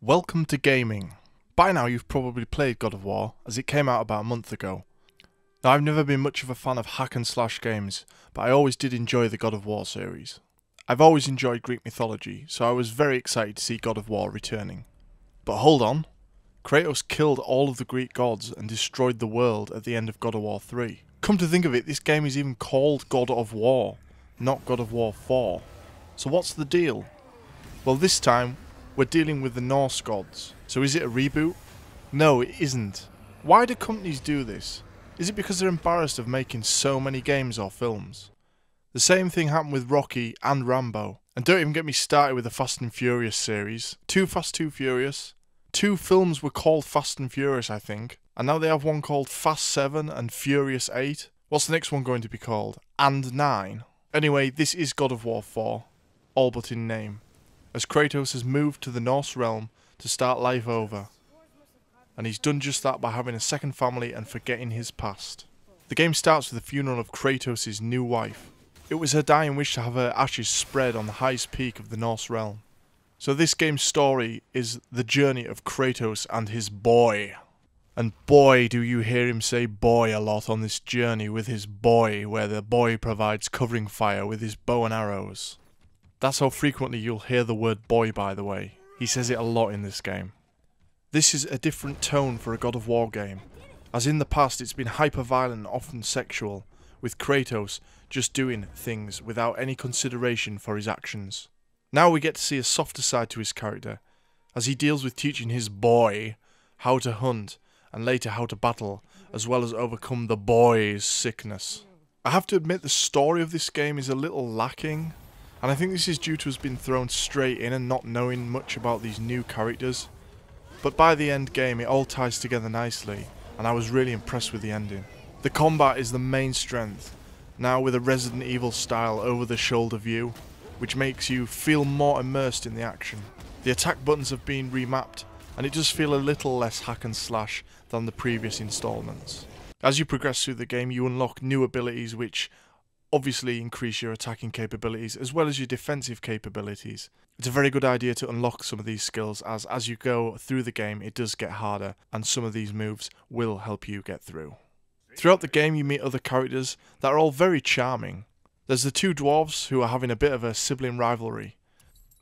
Welcome to gaming. By now you've probably played God of War, as it came out about a month ago. Now I've never been much of a fan of hack and slash games, but I always did enjoy the God of War series. I've always enjoyed Greek mythology, so I was very excited to see God of War returning. But hold on, Kratos killed all of the Greek gods and destroyed the world at the end of God of War 3. Come to think of it, this game is even called God of War, not God of War 4. So what's the deal? Well, this time we're dealing with the Norse gods. So is it a reboot? No, it isn't. Why do companies do this? Is it because they're embarrassed of making so many games or films? The same thing happened with Rocky and Rambo. And don't even get me started with the Fast and Furious series. Too Fast, Too Furious. 2 films were called Fast and Furious, I think. And now they have one called Fast 7 and Furious 8. What's the next one going to be called? And 9? Anyway, this is God of War 4. All but in name, as Kratos has moved to the Norse realm to start life over. And he's done just that by having a second family and forgetting his past. The game starts with the funeral of Kratos' new wife. It was her dying wish to have her ashes spread on the highest peak of the Norse realm. So this game's story is the journey of Kratos and his boy. And boy, do you hear him say boy a lot on this journey with his boy, where the boy provides covering fire with his bow and arrows. That's how frequently you'll hear the word boy, by the way. He says it a lot in this game. This is a different tone for a God of War game, as in the past it's been hyper-violent and often sexual, with Kratos just doing things without any consideration for his actions. Now we get to see a softer side to his character, as he deals with teaching his boy how to hunt and later how to battle, as well as overcome the boy's sickness. I have to admit the story of this game is a little lacking. And I think this is due to us being thrown straight in and not knowing much about these new characters. But by the end game it all ties together nicely, and I was really impressed with the ending. The combat is the main strength, now with a Resident Evil style over the shoulder view, which makes you feel more immersed in the action. The attack buttons have been remapped, and it does feel a little less hack and slash than the previous installments. As you progress through the game you unlock new abilities which obviously increase your attacking capabilities as well as your defensive capabilities. It's a very good idea to unlock some of these skills as you go through the game it does get harder and some of these moves will help you get through. Throughout the game you meet other characters that are all very charming. There's the 2 dwarves who are having a bit of a sibling rivalry.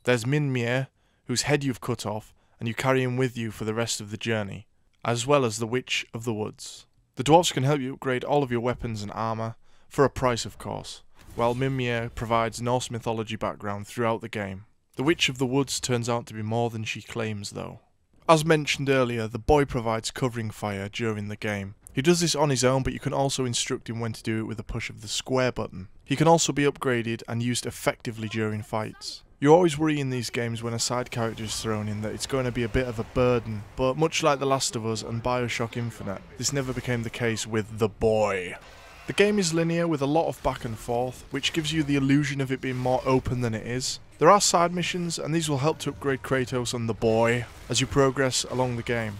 There's Mimir, whose head you've cut off and you carry him with you for the rest of the journey, as well as the Witch of the Woods. The dwarves can help you upgrade all of your weapons and armour, for a price of course, while Mimir provides Norse mythology background throughout the game. The Witch of the Woods turns out to be more than she claims though. As mentioned earlier, the boy provides covering fire during the game. He does this on his own, but you can also instruct him when to do it with a push of the square button. He can also be upgraded and used effectively during fights. You always worry in these games when a side character is thrown in that it's going to be a bit of a burden, but much like The Last of Us and Bioshock Infinite, this never became the case with the boy. The game is linear with a lot of back and forth, which gives you the illusion of it being more open than it is. There are side missions, and these will help to upgrade Kratos and the boy as you progress along the game.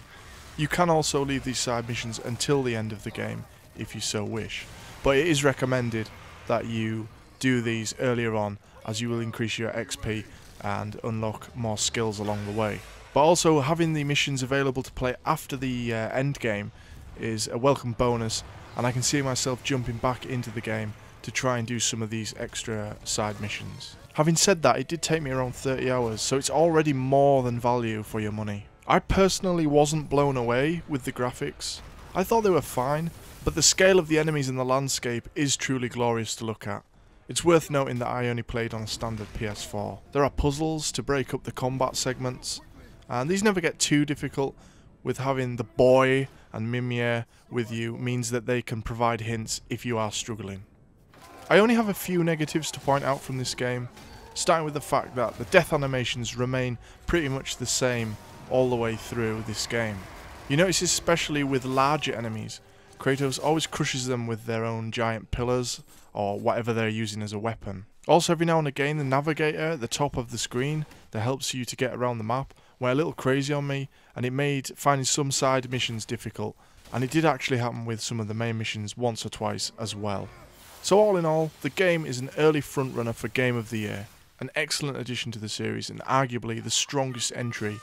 You can also leave these side missions until the end of the game, if you so wish. But it is recommended that you do these earlier on, as you will increase your XP and unlock more skills along the way. But also having the missions available to play after the end game is a welcome bonus, and I can see myself jumping back into the game to try and do some of these extra side missions. Having said that, it did take me around 30 hours, so it's already more than value for your money. I personally wasn't blown away with the graphics. I thought they were fine, but the scale of the enemies in the landscape is truly glorious to look at. It's worth noting that I only played on a standard PS4. There are puzzles to break up the combat segments, and these never get too difficult, with having the boy and Mimir with you means that they can provide hints if you are struggling. I only have a few negatives to point out from this game, starting with the fact that the death animations remain pretty much the same all the way through this game. You notice especially with larger enemies, Kratos always crushes them with their own giant pillars or whatever they're using as a weapon. Also every now and again the navigator at the top of the screen that helps you to get around the map went a little crazy on me, and it made finding some side missions difficult, and it did actually happen with some of the main missions once or twice as well. So all in all, the game is an early frontrunner for Game of the Year, an excellent addition to the series and arguably the strongest entry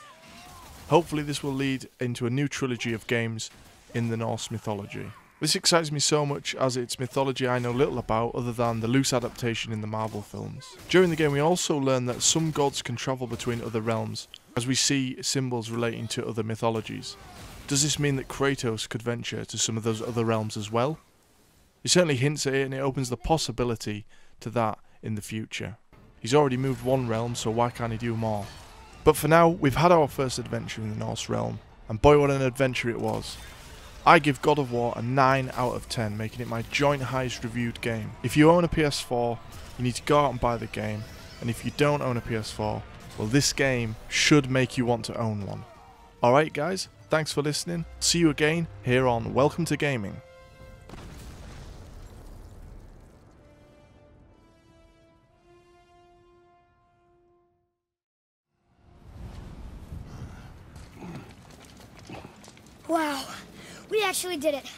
Hopefully this will lead into a new trilogy of games in the Norse mythology. This excites me so much as it's mythology I know little about other than the loose adaptation in the Marvel films. During the game we also learn that some gods can travel between other realms, as we see symbols relating to other mythologies. Does this mean that Kratos could venture to some of those other realms as well? It certainly hints at it, and it opens the possibility to that in the future. He's already moved one realm, so why can't he do more? But for now, we've had our first adventure in the Norse realm, and boy what an adventure it was. I give God of War a 9 out of 10, making it my joint highest reviewed game. If you own a PS4, you need to go out and buy the game, and if you don't own a PS4, well, this game should make you want to own one. Alright guys, thanks for listening. See you again here on Welcome to Gaming. Wow, we actually did it.